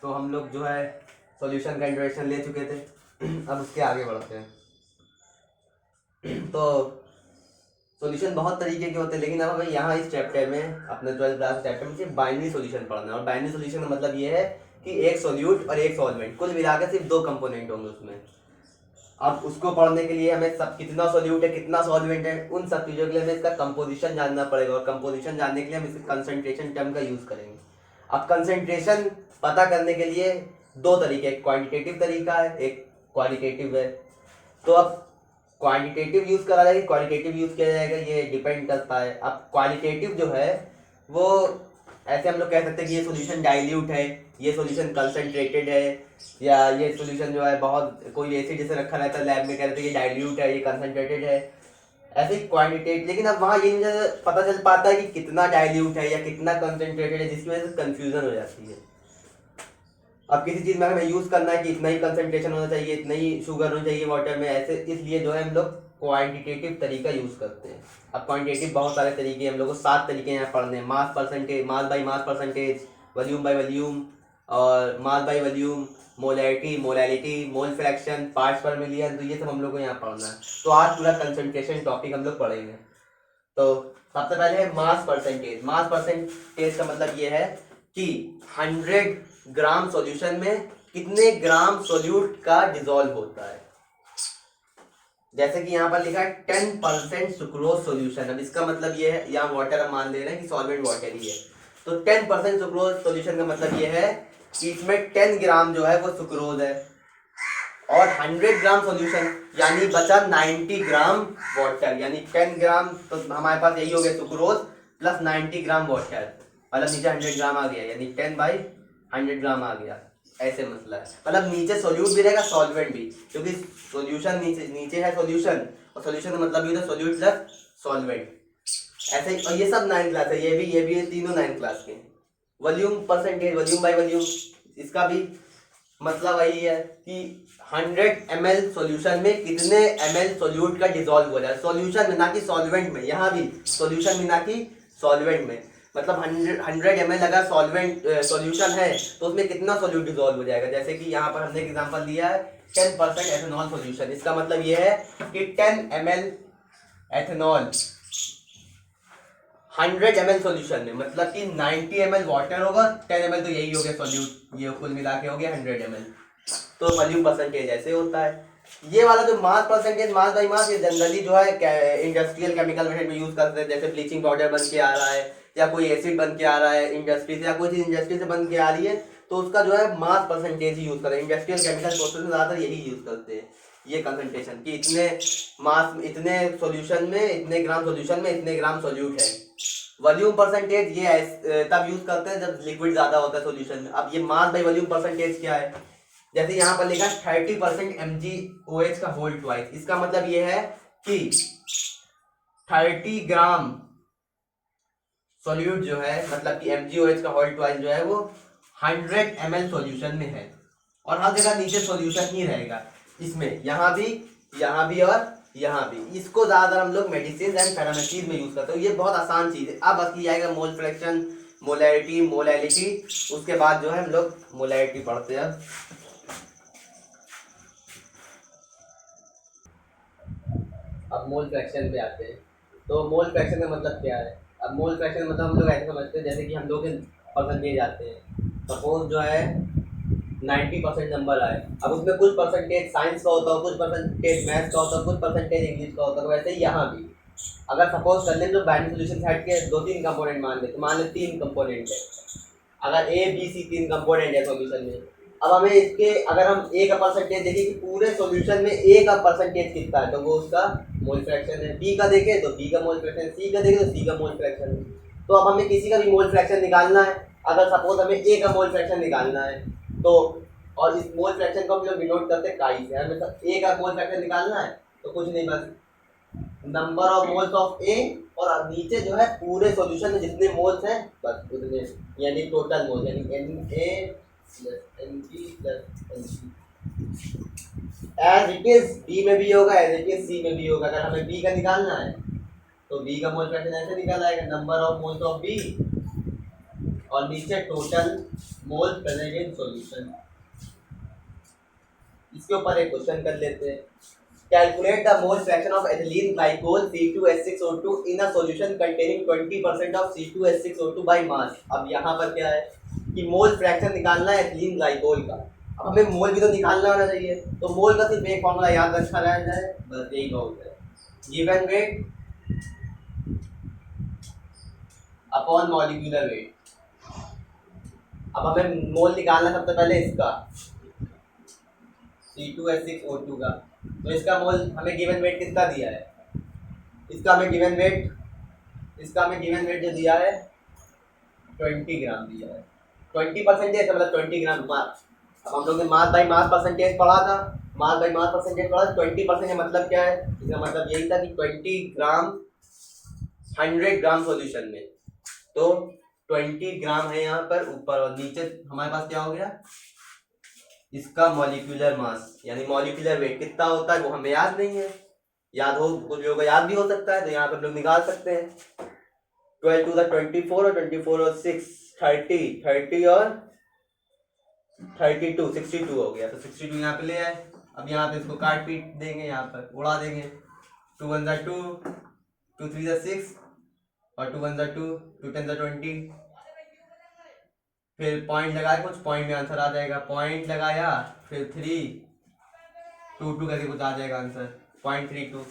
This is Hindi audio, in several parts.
तो हम लोग जो है सॉल्यूशन का इंट्रोडक्शन ले चुके थे। अब उसके आगे बढ़ते हैं। तो सॉल्यूशन बहुत तरीके के होते हैं, लेकिन अब हमें यहाँ इस चैप्टर में, अपने 12th क्लास चैप्टर में, सिर्फ बाइनरी सॉल्यूशन पढ़ना है। और बाइनरी सॉल्यूशन का मतलब ये है कि एक सॉल्यूट और एक सॉल्वेंट, कुल मिलाकर सिर्फ दो कंपोनेंट होंगे उसमें। अब उसको पढ़ने के लिए हमें सब कितना सॉल्यूट है, कितना सॉल्वेंट है, उन सब चीज़ों के लिए हमें इसका कंपोजिशन जानना पड़ेगा। और कंपोजिशन जानने के लिए हम इसके कंसंट्रेशन टर्म का यूज़ करेंगे। अब कंसंट्रेशन पता करने के लिए दो तरीके, एक क्वांटिटेटिव तरीका है, एक क्वालिटेटिव है। तो अब क्वांटिटेटिव यूज़ करा जाएगा, क्वालिटेटिव यूज़ किया जाएगा, ये डिपेंड करता है। अब क्वालिटेटिव जो है वो ऐसे हम लोग कह सकते हैं कि ये सॉल्यूशन डाइल्यूट है, ये सॉल्यूशन कंसंट्रेटेड है, या ये सॉल्यूशन जो है बहुत कोई एसिड जैसे रखा रहता है लैब में, कहते हैं ये डाइल्यूट है, ये कंसंट्रेटेड है, ऐसे ही क्वांटिटेट। लेकिन अब वहाँ ये मुझे पता चल पाता है कि कितना डाइल्यूट है या कितना कंसंट्रेटेड है, जिसकी वजह से कंफ्यूजन हो जाती है। अब किसी चीज़ में हमें यूज़ करना है कि इतना ही कंसंट्रेशन होना चाहिए, इतना ही शुगर होना चाहिए वाटर में, ऐसे, इसलिए जो है हम लोग क्वांटिटेटिव तरीका यूज़ करते हैं। अब क्वांटिटेटिव बहुत सारे तरीके, हम लोग को 7 तरीके यहाँ पढ़ने हैं। Mass percentage, mass by mass percentage, volume by volume, और mass by volume, molarity, molality, mole fraction, parts per million, तो ये सब हम लोग को यहाँ पढ़ना है। तो आज पूरा कंसंट्रेशन टॉपिक हम लोग पढ़ेंगे। तो सबसे पहले है मास परसेंटेज। मास परसेंटेज का मतलब ये है कि 100 ग्राम सॉल्यूशन में कितने ग्राम सोल्यूट का डिसॉल्व होता है। जैसे कि यहाँ पर लिखा है 10% सुक्रोज सॉल्यूशन। अब इसका मतलब ये है, यहाँ वाटर हम मान ले रहे हैं कि सॉल्वेंट वाटर ही है, तो 10% सुक्रोज सॉल्यूशन का मतलब ये है कि इसमें 10 ग्राम जो है वो सुक्रोज है, और 100 ग्राम सॉल्यूशन यानी बचा 90 ग्राम वाटर, यानी 10 ग्राम, तो हमारे पास यही हो गया सुक्रोज प्लस 90 ग्राम वाटर, मतलब नीचे 100 ग्राम आ गया, यानी 10/100 ग्राम आ गया। ऐसे मतलब है, मतलब नीचे सोल्यूट भी रहेगा, सॉल्वेंट भी, क्योंकि सॉल्यूशन नीचे नीचे है सॉल्यूशन, और सॉल्यूशन का मतलब भी होता है सोल्यूट प्लस सॉल्वेंट। ऐसे ही, और ये सब 9th क्लास है, ये भी तीनों 9th क्लास के। Volume percentage, volume by volume, इसका भी मतलब वही है कि 100 ml सॉल्यूशन में कितने ml सोल्यूट का डिसॉल्व हो जाए, सॉल्यूशन में, ना कि सॉल्वेंट में। यहाँ भी सॉल्यूशन में, ना कि सॉल्वेंट में। मतलब 100 ml अगर सॉल्वेंट सॉल्यूशन है तो उसमें कितना सोल्यूट डिसॉल्व हो जाएगा। जैसे कि यहाँ पर हमने एग्जांपल दिया है 10% एथेनॉल सॉल्यूशन। इसका मतलब ये है कि 10 ml एथेनॉल 100 ml सॉल्यूशन में, मतलब कि 90 ml वाटर होगा, 10 ml तो यही हो गया सॉल्यूट, ये कुल मिला के हो गया 100 ml। तो वॉल्यूम परसेंटेज ऐसे होता है। ये वाला जो मास परसेंटेज, मास बाई मास, ये जनरली जो है इंडस्ट्रियल केमिकल मेथड में यूज करते हैं। जैसे ब्लीचिंग पाउडर बन के आ रहा है, या कोई एसिड बन के आ रहा है इंडस्ट्री से, या कोई चीज इंडस्ट्री से बन के आ रही है, तो उसका जो है मास परसेंटेज ही यूज करते हैं। इंडस्ट्रियल केमिकल प्रोसेस में ज्यादातर यही यूज करते हैं, ये कंसंट्रेशन, कि इतने मास, इतने सॉल्यूशन में, इतने ग्राम सॉल्यूशन में इतने ग्राम सॉल्यूट है। वॉल्यूम परसेंटेज ये तब यूज करते हैं जब लिक्विड ज्यादा होता है सॉल्यूशन में। अब ये मास बाई वॉल्यूम परसेंटेज क्या है, जैसे यहाँ पर लिखा 30% MgOH का होल ट्वाइस। इसका मतलब ये है कि 30 ग्राम सॉल्यूट जो है, मतलब कि MgOH का होल ट्वाइस जो है वो 100 ml सॉल्यूशन में है, और हर जगह नीचे सॉल्यूशन ही रहेगा। इसमें यहाँ भी और यहाँ भी। इसको ज्यादातर हम लोग मेडिसिन एंड पैरामेट्रीज में यूज करते हैं। ये बहुत आसान चीज है। अब असली आएगा मोल फ्रैक्शन, मोलैरिटी, मोलैलिटी, उसके बाद जो है हम लोग मोलैरिटी पढ़ते हैं। अब मोल फ्रैक्शन पे आते हैं। तो मोल फ्रैक्शन का मतलब क्या है। अब मोल फ्रैक्शन का मतलब हम लोग ऐसे समझते हैं, जैसे कि हम लोग के परसेंटेज आते हैं, सपोज जो है 90% नंबर आए, अब उसमें कुछ परसेंटेज साइंस का होता है, कुछ परसेंटेज मैथ्स का होता है, कुछ परसेंटेज इंग्लिश का होता है। वैसे ही यहाँ भी अगर सपोज कर लें तो बाइनरी सॉल्यूशन सेट के 2-3 कंपोनेंट मान लेते, मान लें 3 कंपोनेंट है, अगर ए बी सी 3 कंपोनेंट है सॉल्यूशन में। अब हमें इसके, अगर हम ए का परसेंटेज देखें कि पूरे सॉल्यूशन में ए का परसेंटेज कितना है, तो वो उसका मोल फ्रैक्शन है। बी का देखें तो बी का मोल फ्रैक्शन, सी का देखें तो सी का मोल फ्रैक्शन है। तो अब हमें किसी का भी मोल फ्रैक्शन निकालना है। अगर सपोज हमें ए का मोल फ्रैक्शन निकालना है, तो और इस मोल फ्रैक्शन को हम लोग डिनोट करते हैं काई से। हमें ए का मोल फ्रैक्शन निकालना है तो कुछ नहीं, बस नंबर ऑफ मोल्स ऑफ ए, और नीचे जो है पूरे सॉल्यूशन में जितने मोल्स हैं बस उतने, यानी टोटल मोल, यानी Na plus Mg plus Mg। As it is B में भी होगा, एज इट इज सी में भी होगा। अगर हमें बी का निकालना है तो बी का मोल फ्रैक्शन ऐसे निकाल आएगा, number of moles of B और नीचे total mole present in solution. इसके ऊपर एक क्वेश्चन कर लेते हैं। Calculate the mole fraction of ethylene glycol C2H6O2 in a solution containing 20% of C2H6O2 by mass. अब यहाँ पर क्या है कि मोल फ्रैक्शन निकालना है एथिलीन ग्लाइकोल का। अब हमें मोल भी तो निकालना होना चाहिए, तो मोल का सिर्फ एक फॉर्मूला याद रखा रह जाए, बस यही बहुत है, given weight upon molecular wait. अब हमें मोल निकालना सबसे पहले इसका C2H6O2 का, तो इसका मोल हमें गिवन वेट कितना दिया है, इसका हमें गिवन वेट जो दिया है 20 ग्राम दिया है। 20% मतलब 20 ग्राम मास। अब हम लोग ने मास बाई मास परसेंटेज पढ़ा था, मास बाई मास परसेंटेज पढ़ा, 20% मतलब क्या है, इसका मतलब यही था कि 20 ग्राम 100 ग्राम सॉल्यूशन में, तो 20 ग्राम है यहाँ पर ऊपर, और नीचे हमारे पास क्या हो गया, इसका मॉलिक्यूलर मास यानी मॉलिक्यूलर वेट कितना होता है वो हमें याद नहीं है, याद हो कुछ लोगों को याद भी हो सकता है, तो यहाँ पर लोग निकाल सकते हैं। 12 टू द 24 और 24 और 6 30 और 32 62 हो गया, तो 62 यहाँ पे ले आए। अब यहाँ पे इसको काट पीट देंगे, यहाँ पर उड़ा देंगे, 2 1 2 2 3 6 और 2 1 2 2 10 20, फिर पॉइंट लगाए, कुछ पॉइंट में आंसर आ जाएगा, पॉइंट लगाया, फिर 3 2 करके कुछ आ जाएगा आंसर 0.32।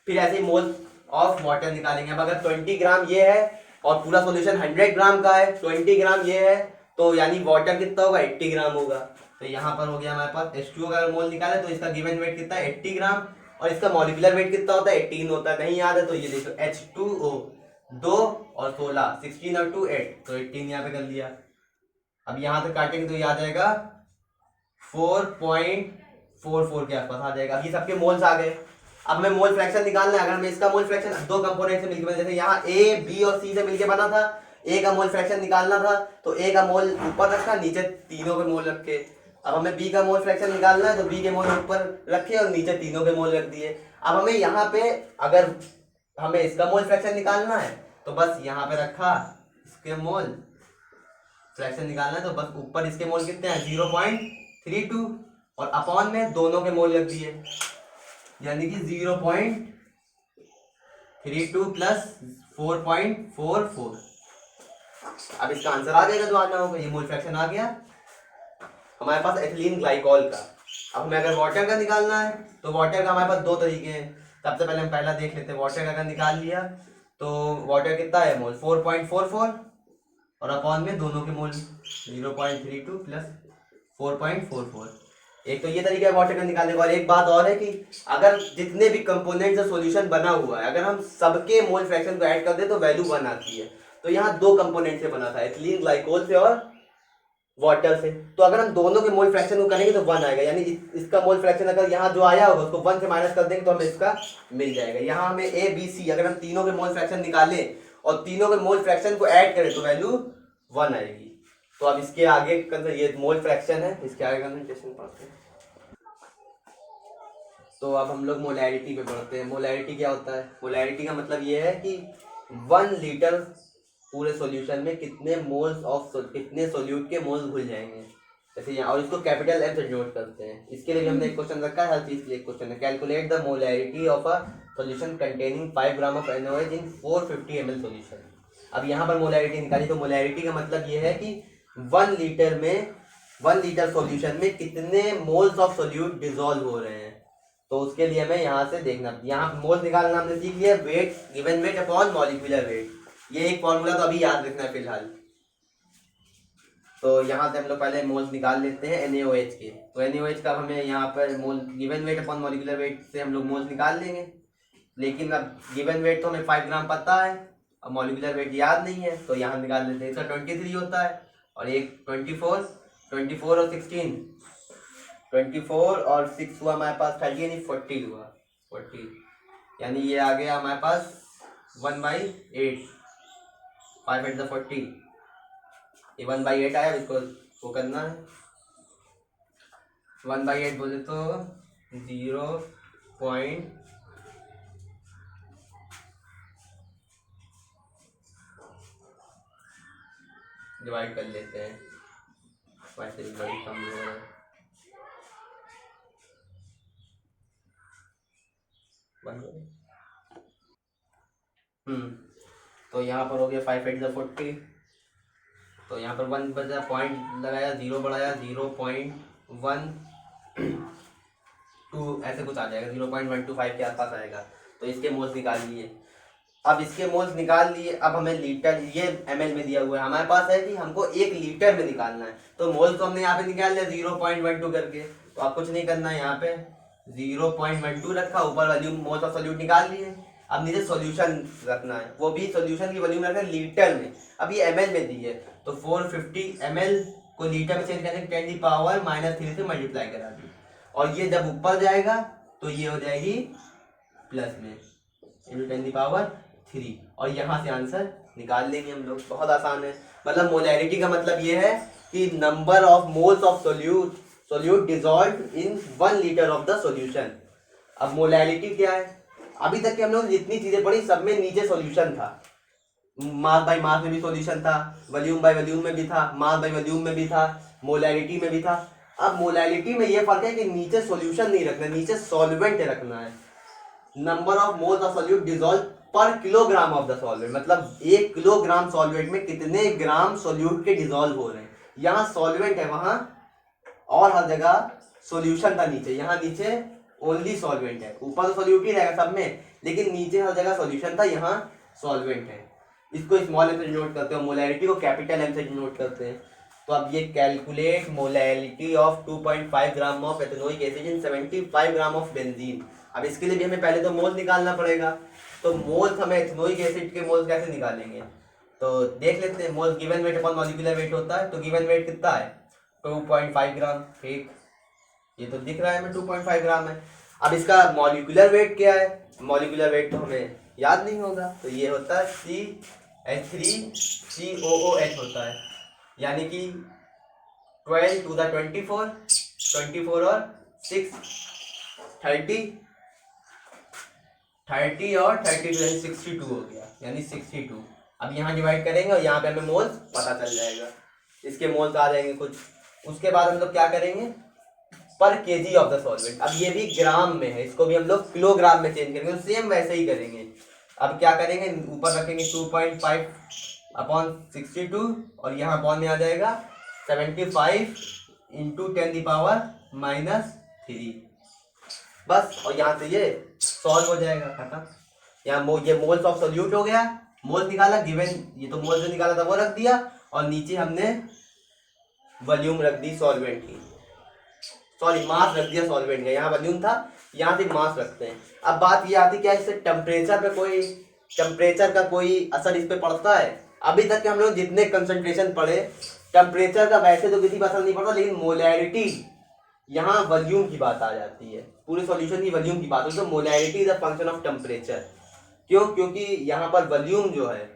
फिर ऐसे ही मोल ऑफ वाटर निकालेंगे। अब अगर 20 ग्राम ये है और पूरा सॉल्यूशन 100 ग्राम का है, 20 ग्राम ये है, तो यानी वाटर कितना होगा, 80 ग्राम होगा। तो यहाँ पर हो गया हमारे पास H2O का मोल निकाले तो इसका गिवन वेट कितना है 80 ग्राम, और इसका मॉलिक्यूलर वेट कितना होता है 18 होता है, नहीं याद है तो ये देखो H2O 2 और 16, 16 और 2 8, तो 18 यहाँ पे कर लिया। अब यहाँ से काटेंगे तो ये आ जाएगा 4.44 के आसपास आ जाएगा। अब ये सबके मोल्स आ गए। अब हमें मोल फ्रैक्शन निकालना है। अगर मैं इसका मोल फ्रैक्शन दो कंपोनेंट से मिलकर, जैसे यहाँ ए बी और सी से मिलकर बना था, ए का मोल फ्रैक्शन निकालना था तो ए का मोल ऊपर रखा, नीचे तीनों के मोल रखे। अब हमें बी का मोल फ्रैक्शन निकालना है तो बी के मोल ऊपर रखे और नीचे तीनों के मोल रख दिए। अब हमें यहाँ पे अगर हमें इसका मोल फ्रैक्शन निकालना है तो बस यहाँ पे रखा, इसके मोल फ्रैक्शन निकालना है तो बस ऊपर इसके मोल कितने हैं 0.32 और अपॉन में दोनों के मोल रख दिए, यानी कि 0.32 प्लस 4.44। अब इसका आंसर आ जाएगा जो आना होगा, ये मोल फ्रैक्शन आ गया हमारे पास एथिलीन ग्लाइकोल का। अब हमें अगर वाटर का निकालना है तो वाटर का हमारे पास दो तरीके हैं। सबसे पहले हम पहला देख लेते हैं, वाटर का अगर निकाल लिया तो वाटर कितना है मोल 4.44 और अपॉन में दोनों के मोल 0.32 प्लस 4.44। एक तो ये तरीका है वाटर का निकालने का, और एक बात और है कि अगर जितने भी कंपोनेंट से सॉल्यूशन बना हुआ है अगर हम सबके मोल फ्रैक्शन को ऐड कर दे तो वैल्यू 1 आती है। तो यहाँ दो कंपोनेंट से बना था, एथिलीन ग्लाइकोल से और वाटर से, तो अगर हम दोनों के मोल फ्रैक्शन को करेंगे तो 1 आएगा, यानी इसका मोल फ्रैक्शन अगर यहाँ जो आया होगा उसको 1 से माइनस कर देंगे तो हमें इसका मिल जाएगा। यहाँ हमें ए बी सी अगर हम तीनों के मोल फ्रैक्शन निकालें और तीनों के मोल फ्रैक्शन को ऐड करें तो वैल्यू 1 आएगी। तो अब इसके आगे ये मोल फ्रैक्शन है, इसके आगे कंसंट्रेशन पढ़ते हैं। तो अब हम लोग मोलैरिटी पे पढ़ते हैं। मोलैरिटी क्या होता है, मोलैरिटी का मतलब ये है कि 1 लीटर पूरे सॉल्यूशन में कितने मोल्स ऑफ कितने सॉल्यूट के मोल्स घुल जाएंगे, जैसे यहाँ, और इसको कैपिटल एम से डिनोट करते हैं। इसके लिए भी हमने एक क्वेश्चन रखा है, हर चीज के लिए एक क्वेश्चन है। Calculate the molarity of a solution containing 5 gram of NaOH in 450 ml solution. अब यहाँ पर मोलैरिटी निकाली, तो मोलैरिटी का मतलब ये है कि 1 लीटर में 1 लीटर सॉल्यूशन में कितने मोल्स ऑफ सॉल्यूट डिसॉल्व हो रहे हैं। तो उसके लिए हमें यहाँ से देखना, यहाँ मोल्स निकालना हमने सीख लिया, wait given weight upon molecular wait, ये एक फॉर्मूला तो अभी याद रखना है फिलहाल। तो यहाँ से हम लोग पहले मोल्स निकाल लेते हैं NaOH के। तो NaOH का हमें यहाँ पर mole given weight upon molecular weight से हम लोग मोल्स निकाल लेंगे, लेकिन अब गिवन वेट तो हमें 5 ग्राम पता है, अब मॉलिक्यूलर वेट याद नहीं है, तो यहाँ निकाल लेते हैं। इसका 23 होता है और एक 24 और 16, 24 और 6 हुआ हमारे पास 30, यानी 40 हुआ, 40, यानी ये आ गया हमारे पास 1/8, 5 8 40, ये 1/8 आया, इसको वो करना है 1/8 बोले तो 0.0 डिवाइड कर लेते हैं, वैसे भी बड़ी कम हो रहा है। तो यहाँ पर हो गया 5 8 40, तो यहाँ पर 1 बचा, पॉइंट लगाया, 0 बढ़ाया, 0.12 ऐसे कुछ आ जाएगा, 0.125 के आसपास आएगा। तो इसके मोल्स निकाल लिए। अब इसके मोल्स निकाल लिए, अब हमें लीटर, ये ml में दिया हुआ है, हमारे पास है कि हमको 1 लीटर में निकालना है। तो मोल्स तो हमने यहाँ पे निकाल लिया 0.12 करके। तो आप कुछ नहीं करना है, यहाँ पे 0.12 रखा, ऊपर वॉल्यूम मोल्स ऑफ सोल्यूट निकाल लिए। अब नीचे सॉल्यूशन रखना है, वो भी सॉल्यूशन की वॉल्यूम रखना है लीटर में। अब ये ml में दी है, तो 450 ml को लीटर में चेंज करके 10⁻³ से मल्टीप्लाई करा दी। और ये जब ऊपर जाएगा तो ये हो जाएगी प्लस में × 10⁻³ और यहाँ से आंसर निकाल लेंगे हम लोग। बहुत आसान है। मतलब मोलैरिटी का मतलब ये है कि number of moles of solute dissolved in 1 litre of the solution. अब मोलैरिटी क्या है? अभी तक के हम लोग जितनी चीजें पढ़ी सब में नीचे सॉल्यूशन था, मास बाय मास में भी सॉल्यूशन था, वॉल्यूम बाय वॉल्यूम में भी था, मास बाय वॉल्यूम में भी था, मोलैरिटी में भी था। अब मोलैरिटी में ये फर्क है कि नीचे सॉल्यूशन नहीं रखना, नीचे सॉल्वेंट रखना है। Number of moles of solute dissolve पर किलोग्राम ऑफ द सॉल्वेंट, मतलब 1 किलोग्राम सॉल्वेंट में कितने ग्राम सोल्यूट के डिसॉल्व हो रहे हैं। यहाँ सॉल्वेंट है, वहां और हर जगह सॉल्यूशन था नीचे, यहाँ नीचे ओनली सॉल्वेंट है। ऊपर तो सोल्यूट ही रहेगा सब में, लेकिन नीचे हर जगह सॉल्यूशन था, यहाँ सॉल्वेंट है। इसको स्मॉल एम से डिनोट करते हैं, मोलैरिटी को कैपिटल एम से डिनोट करते हैं। तो अब ये calculate molarity of 2.5 gram of ethanoic acid in 75 gram of benzene. अब इसके लिए भी हमें पहले तो मोल्स निकालना पड़ेगा। तो मोल्स हमें एथेनोइक एसिड के मोल्स कैसे निकालेंगे, तो देख लेते हैं। Moles given weight upon molecular wait होता है, तो गिवन वेट कितना है 2.5 ग्राम। ठीक, ये तो दिख रहा है हमें 2.5 ग्राम है। अब इसका मॉलिक्यूलर वेट क्या है? मॉलिक्यूलर वेट तो हमें याद नहीं होगा, तो ये होता है CH3COOH होता है, यानी कि 12 to the 24 और 6 30 और 32 62 हो गया, यानी 62। अब यहाँ डिवाइड करेंगे और यहाँ पे हमें मोल्स पता चल जाएगा, इसके मोल्स आ जाएंगे कुछ। उसके बाद हम लोग क्या करेंगे, पर केजी ऑफ द सॉल्वेंट। अब ये भी ग्राम में है, इसको भी हम लोग किलोग्राम में चेंज करेंगे, सेम वैसे ही करेंगे। अब क्या करेंगे, ऊपर रखेंगे 2.5 अपॉन 62 और यहाँ अपॉन में आ जाएगा 75 × 10⁻³ बस। और यहाँ से ये सॉल्व हो जाएगा, खत्म। यहाँ ये मोल्स ऑफ सोल्यूट हो गया, मोल्स निकाला, गिवन ये तो मोल्स जो निकाला था वो रख दिया, और नीचे हमने वॉल्यूम रख दी सॉल्वेंट की, सॉरी मास रख दिया सॉल्वेंट का। यहाँ वॉल्यूम था, यहाँ से मास रखते हैं। अब बात ये आती है क्या इससे टेम्परेचर का कोई असर इस पे पड़ता है? अभी तक के हम लोग जितने कंसंट्रेशन पढ़े, टेम्परेचर का वैसे तो किसी पर असर नहीं पड़ता, लेकिन मोलैरिटी, यहाँ वॉल्यूम की बात आ जाती है, पूरे सॉल्यूशन की वॉल्यूम की बात होती है। तो molarity is a function of temperature. क्यों? क्योंकि यहाँ पर वॉल्यूम जो है,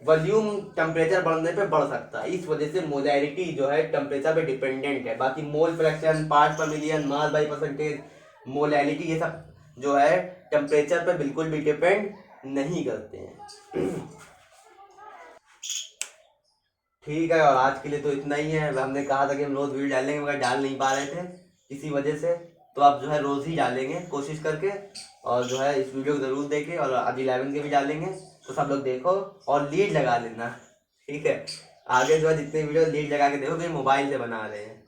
वॉल्यूम टेम्परेचर बढ़ने पे बढ़ सकता है, इस वजह से मोलैरिटी जो है टेम्परेचर पे डिपेंडेंट है। बाकी मोल fraction, parts per million, mass by percentage, molarity, ये सब जो है टेम्परेचर पे बिल्कुल भी डिपेंड नहीं करते हैं। ठीक है, और आज के लिए तो इतना ही है। हमने कहा था कि हम रोज वीडियो डालेंगे, मगर डाल नहीं पा रहे थे इसी वजह से। तो आप जो है रोज ही डालेंगे कोशिश करके, और जो है इस वीडियो को जरूर देखें, और आज 11 के भी डालेंगे, तो सब लोग देखो और लीड लगा लेना। ठीक है, आगे जो है जितने वीडियो लीड लगा के देखो, कि मोबाइल से बना रहे हैं।